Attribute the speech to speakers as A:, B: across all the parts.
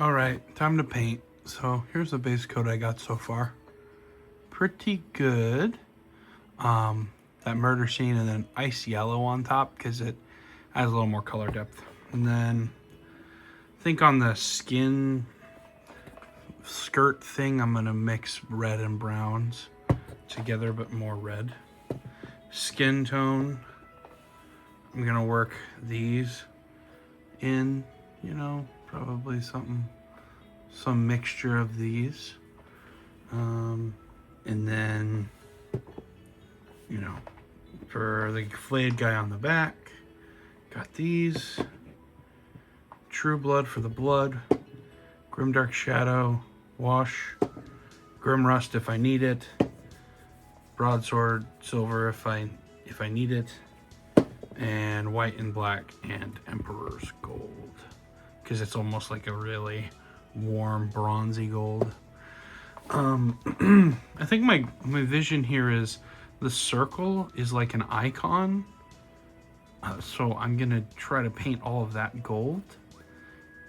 A: All right, time to paint. So here's the base coat I got so far. Pretty good. That murder scene and then ice yellow on top because it has a little more color depth. And then I think on the skin skirt thing, I'm gonna mix red and browns together, but more red. Skin tone, I'm gonna work these in, probably some mixture of these. And then, for the flayed guy on the back, got these. True Blood for the blood. Grimdark Shadow, wash. Grim Rust if I need it. Broadsword silver if I need it. And white and black and Emperor's gold. Because it's almost like a really warm bronzy gold. I think my vision here is the circle is like an icon. So I'm going to try to paint all of that gold.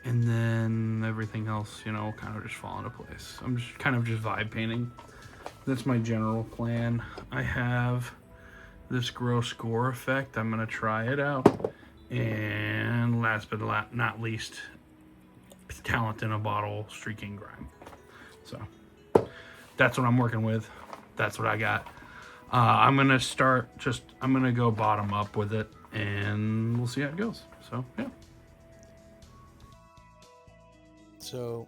A: And then everything else, kind of just fall into place. I'm just kind of just vibe painting. That's my general plan. I have this gross gore effect. I'm going to try it out. And last but not least, talent in a bottle, streaking grime. So that's what I'm working with. That's what I got. I'm going to go bottom up with it and we'll see how it goes. So, yeah.
B: So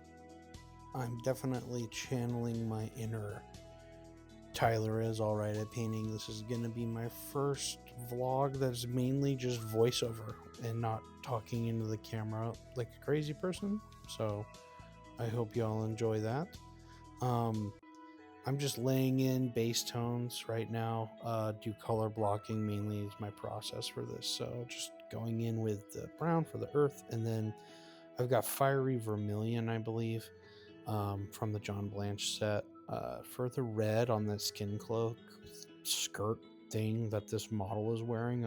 B: I'm definitely channeling my inner Tyler is all right at painting. This is going to be my first vlog that's mainly just voiceover and not talking into the camera like a crazy person. So I hope y'all enjoy that. I'm just laying in base tones right now. Do color blocking mainly is my process for this. So just going in with the brown for the earth, and then I've got Fiery Vermilion, I believe, from the John Blanche set. For the red on that skin cloak skirt thing that this model is wearing,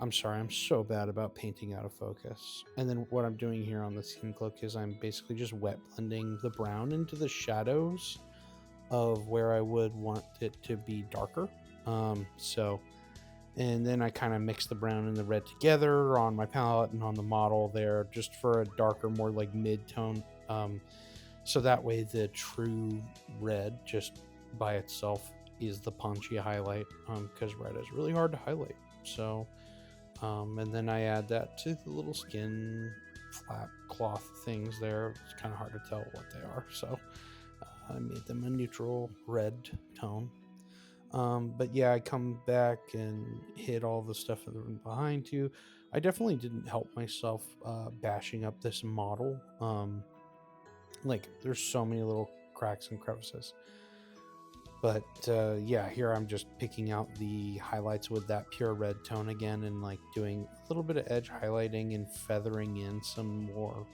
B: I'm sorry, I'm so bad about painting out of focus. And then what I'm doing here on the skin cloak is I'm basically just wet blending the brown into the shadows of where I would want it to be darker. And then I kind of mix the brown and the red together on my palette and on the model there, just for a darker, more like mid-tone. So that way the true red just by itself is the punchy highlight, because red is really hard to highlight. So, and then I add that to the little skin flat cloth things there. It's kind of hard to tell what they are. So I made them a neutral red tone. But yeah, I come back and hit all the stuff behind you. I definitely didn't help myself bashing up this model. Like there's so many little cracks and crevices. But yeah, here I'm just picking out the highlights with that pure red tone again, and like doing a little bit of edge highlighting and feathering in some more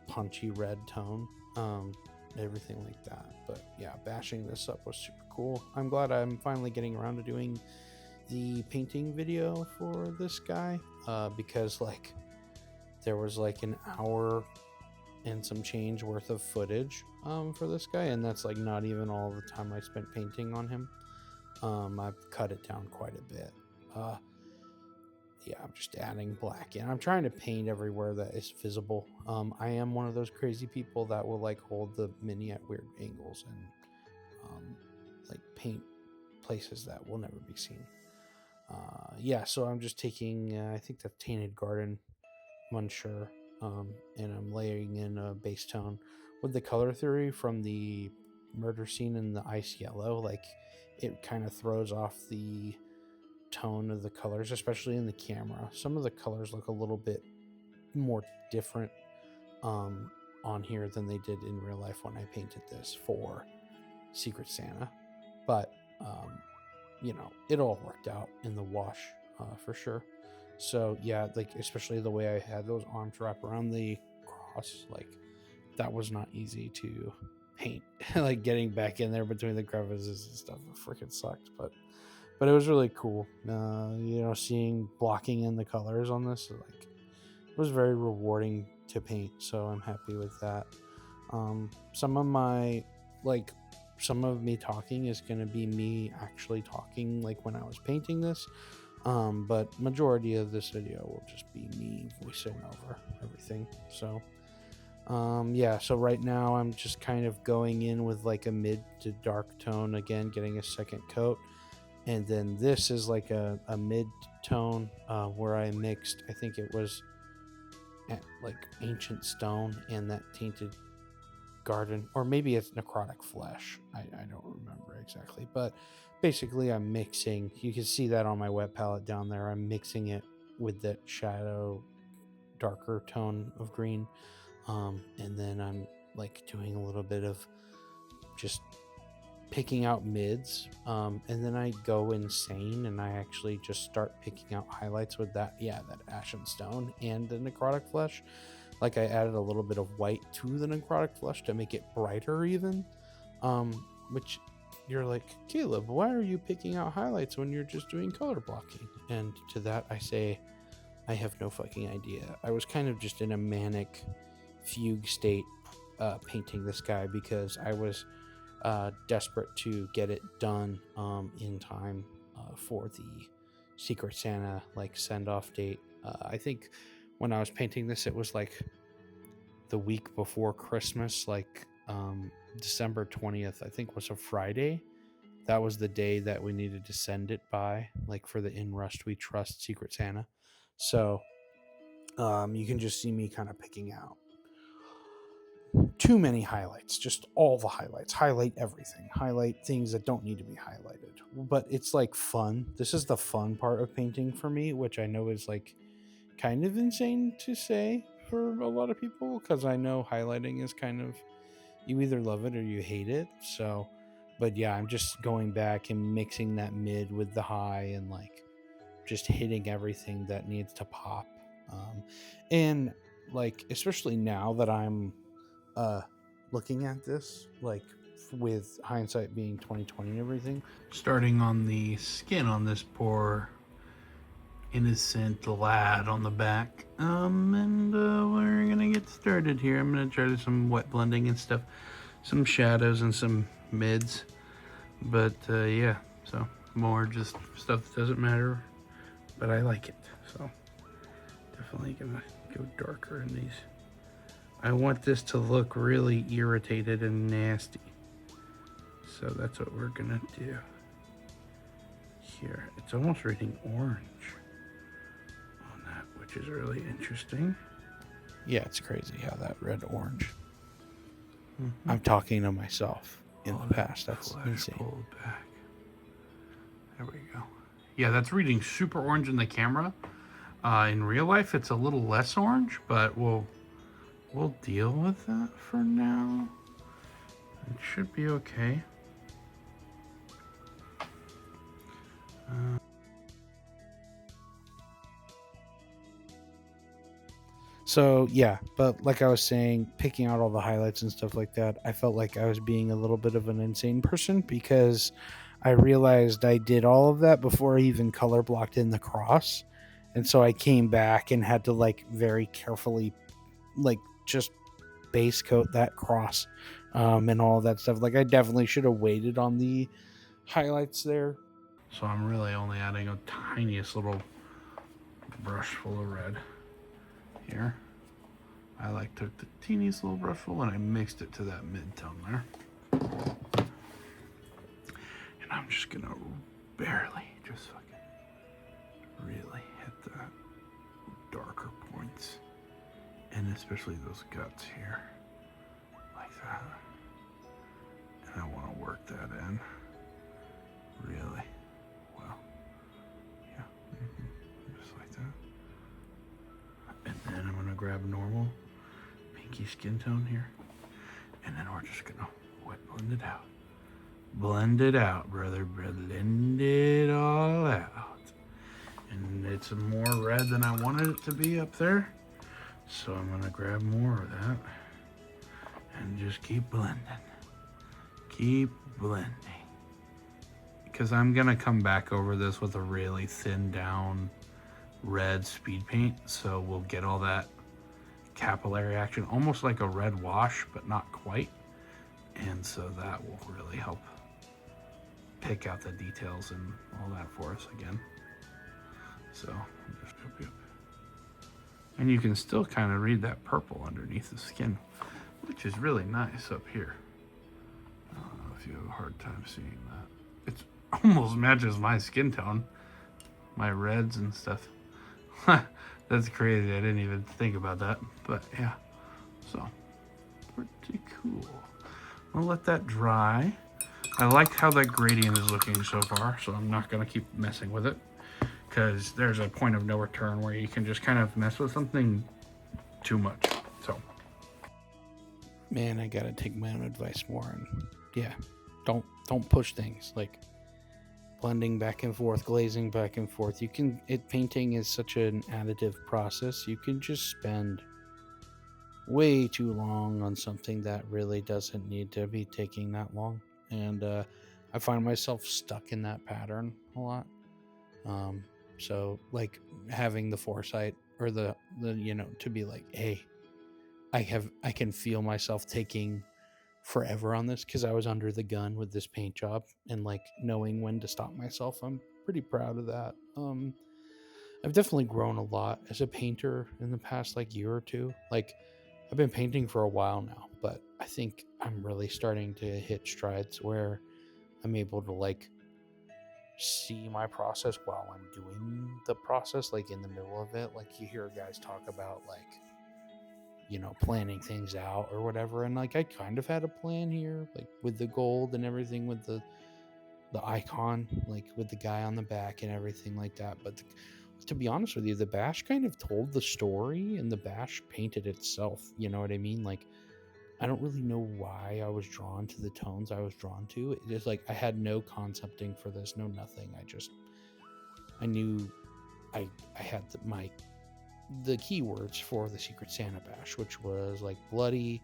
B: punchy red tone. Everything like that. But yeah, bashing this up was super cool. I'm glad I'm finally getting around to doing the painting video for this guy, because like there was like an hour and some change worth of footage for this guy, and that's like not even all the time I spent painting on him. I've cut it down quite a bit. Yeah, I'm just adding black in. I'm trying to paint everywhere that is visible. I am one of those crazy people that will like hold the mini at weird angles and like paint places that will never be seen. Yeah, so I'm just taking, I think the Tainted Garden, I'm unsure, and I'm layering in a base tone with the color theory from the murder scene in the ice yellow. Like it kind of throws off the tone of the colors, especially in the camera. Some of the colors look a little bit more different on here than they did in real life when I painted this for Secret Santa. But it all worked out in the wash for sure. So yeah, like especially the way I had those arms wrap around the cross, like that was not easy to paint. Like getting back in there between the crevices and stuff freaking sucked, but it was really cool. Seeing blocking in the colors on this, like, it was very rewarding to paint, so I'm happy with that. Some of my some of me talking is going to be me actually talking like when I was painting this, but majority of this video will just be me voicing over everything. So yeah, so right now I'm just kind of going in with like a mid to dark tone again, getting a second coat. And then this is like a mid tone where I mixed, I think it was like ancient stone and that tainted garden, or maybe it's necrotic flesh. I don't remember exactly, but basically I'm mixing, you can see that on my wet palette down there, I'm mixing it with that shadow darker tone of green. And then I'm like doing a little bit of just picking out mids, and then I go insane and I actually just start picking out highlights with that ashen stone and the necrotic flesh. Like I added a little bit of white to the necrotic flesh to make it brighter even, which you're like, Caleb, why are you picking out highlights when you're just doing color blocking? And to that I say, I have no fucking idea. I was kind of just in a manic fugue state painting this guy because I was desperate to get it done in time for the Secret Santa like send off date. I think when I was painting this, it was like the week before Christmas, like December 20th, I think was a Friday. That was the day that we needed to send it by, like for the In Rust We Trust Secret Santa. So you can just see me kind of picking out too many highlights, just all the highlights, highlight everything, highlight things that don't need to be highlighted. But it's like fun. This is the fun part of painting for me, which I know is like kind of insane to say for a lot of people, because I know highlighting is kind of, you either love it or you hate it. So, but yeah, I'm just going back and mixing that mid with the high and like just hitting everything that needs to pop. And like, especially now that I'm looking at this, like with hindsight being 2020 and everything.
A: Starting on the skin on this poor innocent lad on the back. And we're gonna get started here. I'm gonna try to do some wet blending and stuff, some shadows and some mids. But yeah, so more just stuff that doesn't matter, but I like it. So definitely gonna go darker in these. I want this to look really irritated and nasty. So that's what we're gonna do here. It's almost reading orange on that, which is really interesting.
B: Yeah, it's crazy how that red orange. Mm-hmm. I'm talking to myself in the past. That's insane.
A: Pulled back. There we go. Yeah, that's reading super orange in the camera. In real life, it's a little less orange, but we'll deal with that for now. It should be okay.
B: So yeah, but like I was saying, picking out all the highlights and stuff like that, I felt like I was being a little bit of an insane person because I realized I did all of that before I even color blocked in the cross. And so I came back and had to like very carefully like just base coat that cross and all that stuff. Like I definitely should have waited on the highlights there.
A: So I'm really only adding a tiniest little brush full of red here. I like took the teeniest little brush full and I mixed it to that mid-tone there. And I'm just gonna barely just fucking really hit the darker points. And especially those guts here. Like that. And I want to work that in. Really well. Yeah. Just like that. And then I'm going to grab normal pinky skin tone here. And then we're just going to wet blend it out. Blend it out, brother. Blend it all out. And it's more red than I wanted it to be up there. So I'm gonna grab more of that and just keep blending. Keep blending. Because I'm gonna come back over this with a really thin down red speed paint. So we'll get all that capillary action, almost like a red wash, but not quite. And so that will really help pick out the details and all that for us again. So, and you can still kind of read that purple underneath the skin, which is really nice up here. I don't know if you have a hard time seeing that. It almost matches my skin tone, my reds and stuff. That's crazy. I didn't even think about that, but yeah. So, pretty cool. I'll let that dry. I like how that gradient is looking so far, so I'm not going to keep messing with it, because there's a point of no return where you can just kind of mess with something too much. So,
B: man, I gotta take my own advice more, and yeah, don't push things like blending back and forth, glazing back and forth. Painting is such an additive process. You can just spend way too long on something that really doesn't need to be taking that long, and I find myself stuck in that pattern a lot. So like having the foresight or the to be like, hey, I can feel myself taking forever on this, because I was under the gun with this paint job, and like knowing when to stop myself. I'm pretty proud of that. I've definitely grown a lot as a painter in the past like year or two. Like, I've been painting for a while now, but I think I'm really starting to hit strides where I'm able to like see my process while I'm doing the process, like in the middle of it. Like, you hear guys talk about like, planning things out or whatever, and like I kind of had a plan here, like with the gold and everything, with the icon, like with the guy on the back and everything like that. But to be honest with you, the bash kind of told the story, and the bash painted itself. You know what I mean? Like, I don't really know why I was drawn to the tones I was drawn to. It is like I had no concepting for this, no nothing. I knew I had the keywords for the Secret Santa bash, which was like bloody,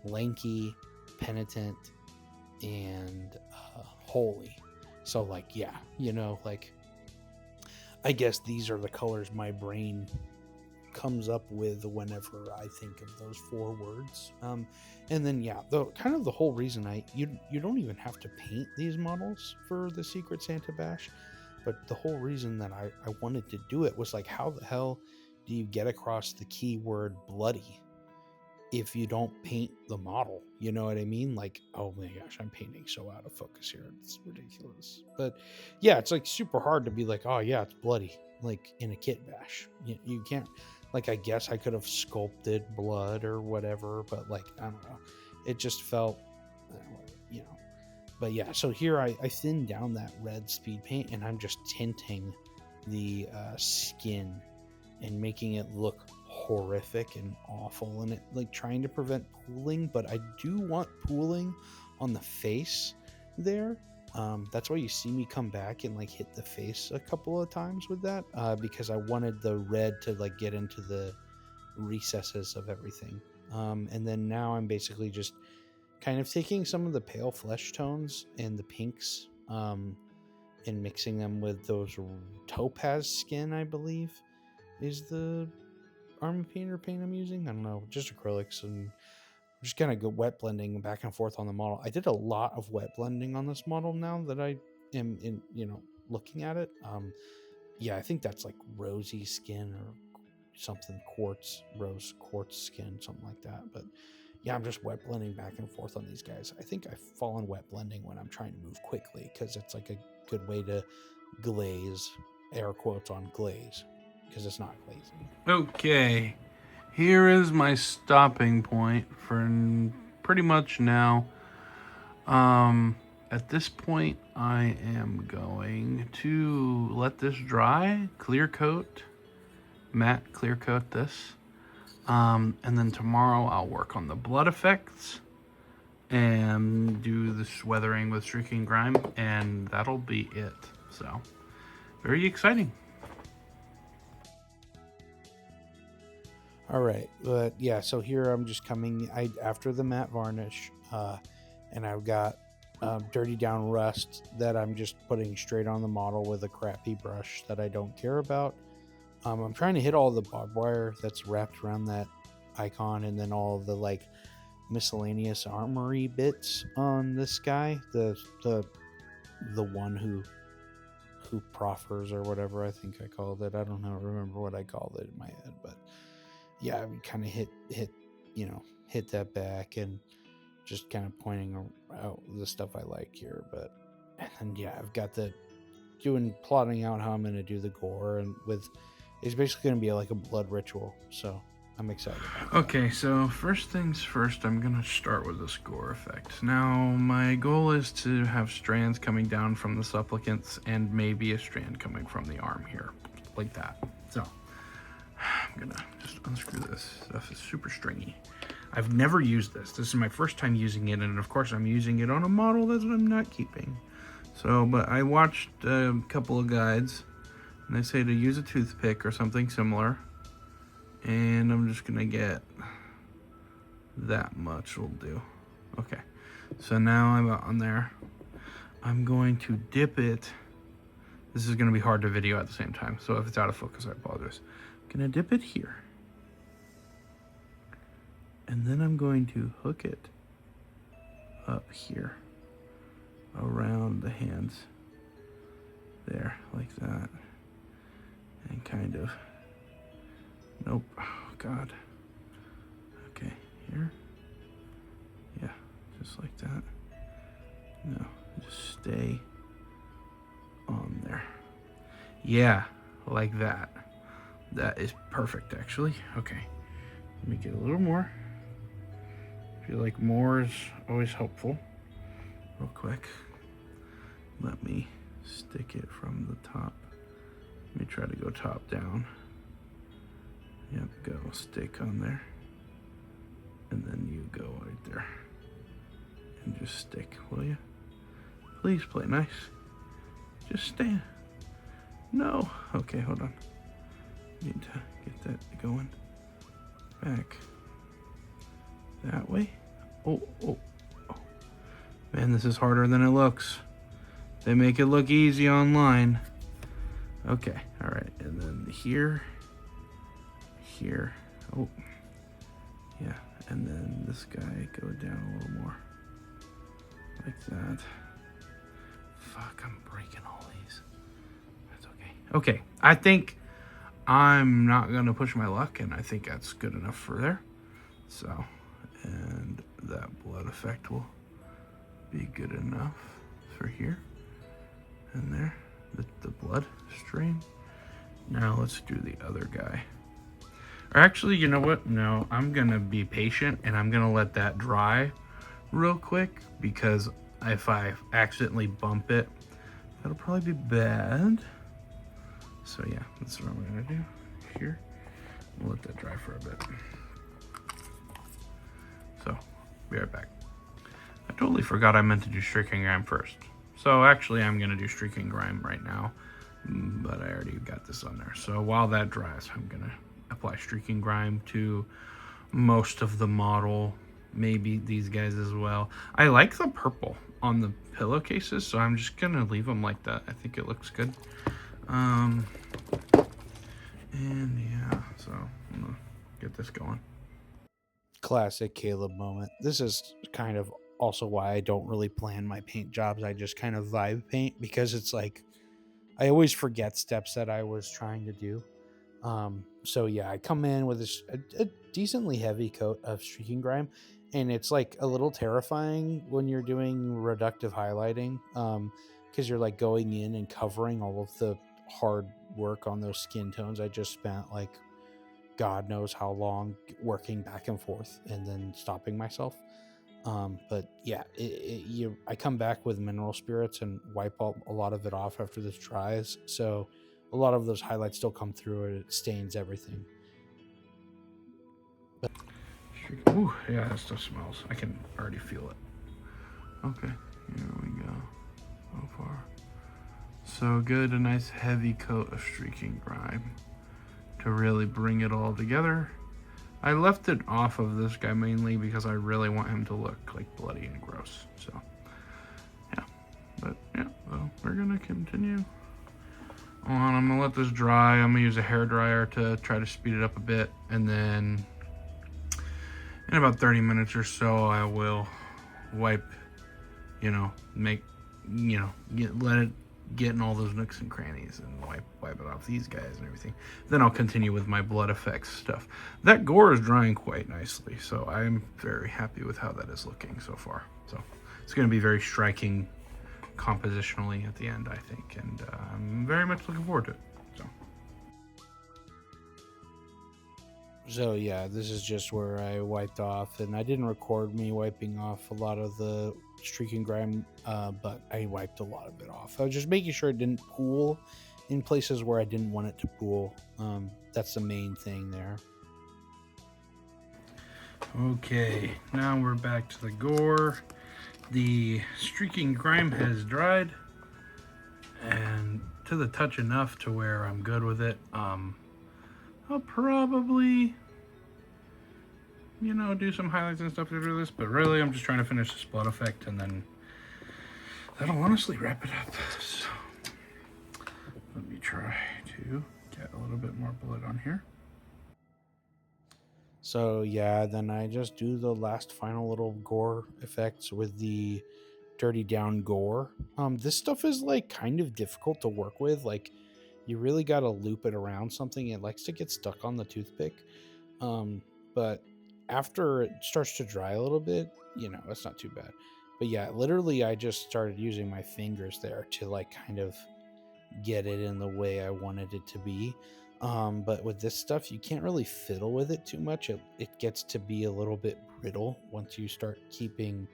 B: lanky, penitent, and holy. So like, yeah, like, I guess these are the colors my brain comes up with whenever I think of those 4 words. And then yeah, the whole reason you don't even have to paint these models for the Secret Santa bash, but the whole reason that I wanted to do it was like, how the hell do you get across the keyword bloody if you don't paint the model? You know what I mean? Like, oh my gosh, I'm painting so out of focus here. It's ridiculous. But yeah, it's like super hard to be like, oh yeah, it's bloody, like in a kit bash. You can't, like, I guess I could have sculpted blood or whatever, but like, I don't know. It just felt, you know. But yeah, so here I thinned down that red speed paint, and I'm just tinting the skin and making it look horrific and awful, and it like trying to prevent pooling, but I do want pooling on the face there. That's why you see me come back and like hit the face a couple of times with that, because I wanted the red to like get into the recesses of everything. And then now I'm basically just kind of taking some of the pale flesh tones and the pinks, and mixing them with those topaz skin, I believe is the army painter paint I'm using. I don't know, just acrylics, and I'm just kind of go wet blending back and forth on the model. I did a lot of wet blending on this model now that I am in, looking at it. Yeah, I think that's like rosy skin or something, rose quartz skin, something like that. But yeah, I'm just wet blending back and forth on these guys. I think I fall in wet blending when I'm trying to move quickly, because it's like a good way to glaze, air quotes on glaze, because it's not glazing.
A: Okay, here is my stopping point for pretty much now. At this point, I am going to let this dry, matte clear coat this. And then tomorrow I'll work on the blood effects and do this weathering with streaking grime, and that'll be it. So, very exciting.
B: All right, but yeah, so here I'm just coming after the matte varnish, and I've got dirty down rust that I'm just putting straight on the model with a crappy brush that I don't care about. I'm trying to hit all the barbed wire that's wrapped around that icon, and then all the like miscellaneous armory bits on this guy, the one who proffers or whatever I think I called it. I don't know, remember what I called it in my head, but yeah, we kind of hit that back and just kind of pointing out the stuff I like here. But and then yeah, I've got plotting out how I'm going to do the gore, and it's basically going to be like a blood ritual, so I'm excited about that.
A: Okay, so first things first, I'm gonna start with this gore effect. Now, my goal is to have strands coming down from the supplicants and maybe a strand coming from the arm here, like that. So, I'm gonna just unscrew this. Stuff is super stringy. I've never used this. This is my first time using it, and of course I'm using it on a model that I'm not keeping. So, but I watched a couple of guides, and they say to use a toothpick or something similar. And I'm just gonna get that much will do. Okay, so now I'm on there. I'm going to dip it. This is gonna be hard to video at the same time, so if it's out of focus, I apologize. I'm gonna dip it here. And then I'm going to hook it up here around the hands. There, like that. And kind of, nope, oh God. Okay, here. Yeah, just like that. No, just stay on there. Yeah, like that. That is perfect, actually. Okay, let me get a little more. I feel like more is always helpful. Real quick, let me stick it from the top. Let me try to go top down. Yep, go stick on there. And then you go right there. And just stick, will you? Please play nice. Just stand. No. Okay, hold on. Need to get that going. Back. That way. Oh. Man, this is harder than it looks. They make it look easy online. Okay, all right, and then here. Oh, yeah, and then this guy go down a little more, like that. Fuck, I'm breaking all these. That's okay. Okay, I think I'm not gonna push my luck, and I think that's good enough for there. So, and that blood effect will be good enough for here and there. The blood strain. Now let's do the other guy. Or actually, you know what? No, I'm gonna be patient and I'm gonna let that dry real quick, because if I accidentally bump it, that'll probably be bad. So yeah, that's what I'm gonna do here. We'll let that dry for a bit. So, be right back. I totally forgot I meant to do streaking grime first. So actually I'm gonna do streaking grime right now, but I already got this on there. So while that dries, I'm gonna apply streaking grime to most of the model, maybe these guys as well. I like the purple on the pillowcases, so I'm just gonna leave them like that. I think it looks good. And yeah, so I'm gonna get this going.
B: Classic Caleb moment. This is kind of also why I don't really plan my paint jobs. I just kind of vibe paint, because it's like I always forget steps that I was trying to do. So yeah, I come in with a decently heavy coat of streaking grime, and it's like a little terrifying when you're doing reductive highlighting, because you're like going in and covering all of the hard work on those skin tones. I just spent like God knows how long working back and forth and then stopping myself. But yeah, I come back with mineral spirits and wipe a lot of it off after this dries. So a lot of those highlights still come through, and it stains everything.
A: Ooh, yeah, that stuff smells. I can already feel it. Okay, here we go. So far, so good. A nice heavy coat of streaking grime to really bring it all together. I left it off of this guy mainly because I really want him to look like bloody and gross. So, yeah. But, yeah, well, we're going to continue on. I'm going to let this dry. I'm going to use a hair dryer to try to speed it up a bit. And then In about 30 minutes or so, I will wipe, let it get in all those nooks and crannies and wipe it off these guys and everything. Then I'll continue with my blood effects stuff. That gore is drying quite nicely, so I'm very happy with how that is looking so far. So it's going to be very striking compositionally at the end, I think, and I'm very much looking forward to it.
B: So yeah, this is just where I wiped off, and I didn't record me wiping off a lot of the streak and grime, but I wiped a lot of it off. I was just making sure it didn't pool in places where I didn't want it to pool. That's the main thing there.
A: Okay, now we're back to the gore. The streaking grime has dried, and to the touch enough to where I'm good with it. I'll probably, do some highlights and stuff after this, but really I'm just trying to finish this blood effect, and then that'll honestly wrap it up. So, let me try to get a little bit more blood on here.
B: So yeah, then I just do the last final little gore effects with the dirty down gore. This stuff is like kind of difficult to work with. Like, you really got to loop it around something. It likes to get stuck on the toothpick. But after it starts to dry a little bit, it's not too bad. But yeah, literally I just started using my fingers there to like kind of get it in the way I wanted it to be. But with this stuff, you can't really fiddle with it too much. It gets to be a little bit brittle once you start keeping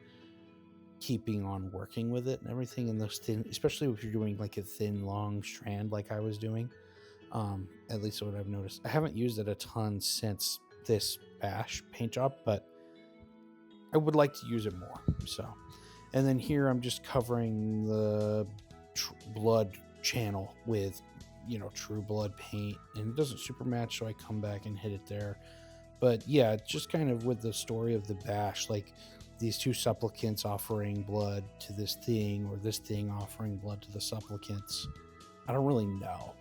B: on working with it and everything in those thin, especially if you're doing like a thin long strand like I was doing. At least what I've noticed. I haven't used it a ton since this bash paint job, but I would like to use it more. So, and then here I'm just covering the blood channel with true blood paint, and it doesn't super match, so I come back and hit it there. But yeah, it's just kind of with the story of the bash, like these two supplicants offering blood to this thing, or this thing offering blood to the supplicants. I don't really know.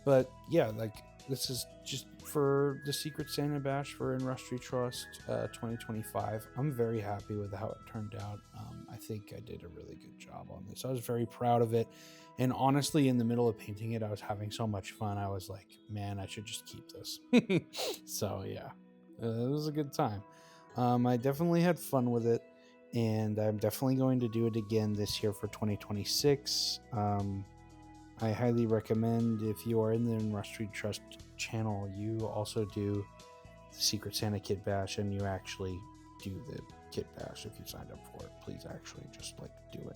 B: But yeah, like this is just for the Secret Santa Bash for In Rust We Trust 2025. I'm very happy with how it turned out. I think I did a really good job on this. I was very proud of it. And honestly, in the middle of painting it, I was having so much fun. I was like, man, I should just keep this. So yeah, it was a good time. I definitely had fun with it, and I'm definitely going to do it again this year for 2026. I highly recommend, if you are in the Rust We Trust channel, you also do the Secret Santa Kit Bash, and you actually do the Kit Bash if you signed up for it. Please actually just like do it.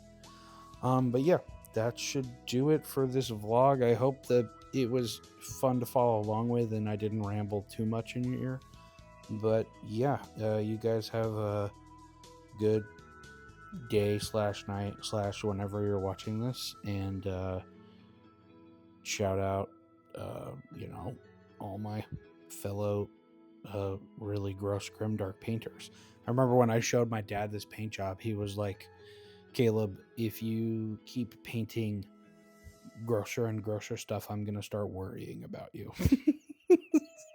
B: But yeah, that should do it for this vlog. I hope that it was fun to follow along with and I didn't ramble too much in your ear. But yeah, you guys have a good day / night / whenever you're watching this, and shout out all my fellow really gross grimdark painters. I remember when I showed my dad this paint job, he was like, Caleb, if you keep painting grosser and grosser stuff, I'm gonna start worrying about you.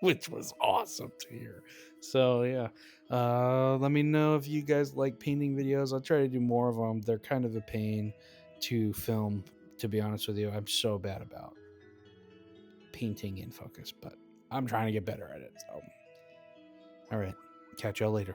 B: Which was awesome to hear. So yeah, let me know if you guys like painting videos. I'll try to do more of them. They're kind of a pain to film, to be honest with you. I'm so bad about painting in focus, but I'm trying to get better at it. So all right, catch y'all later.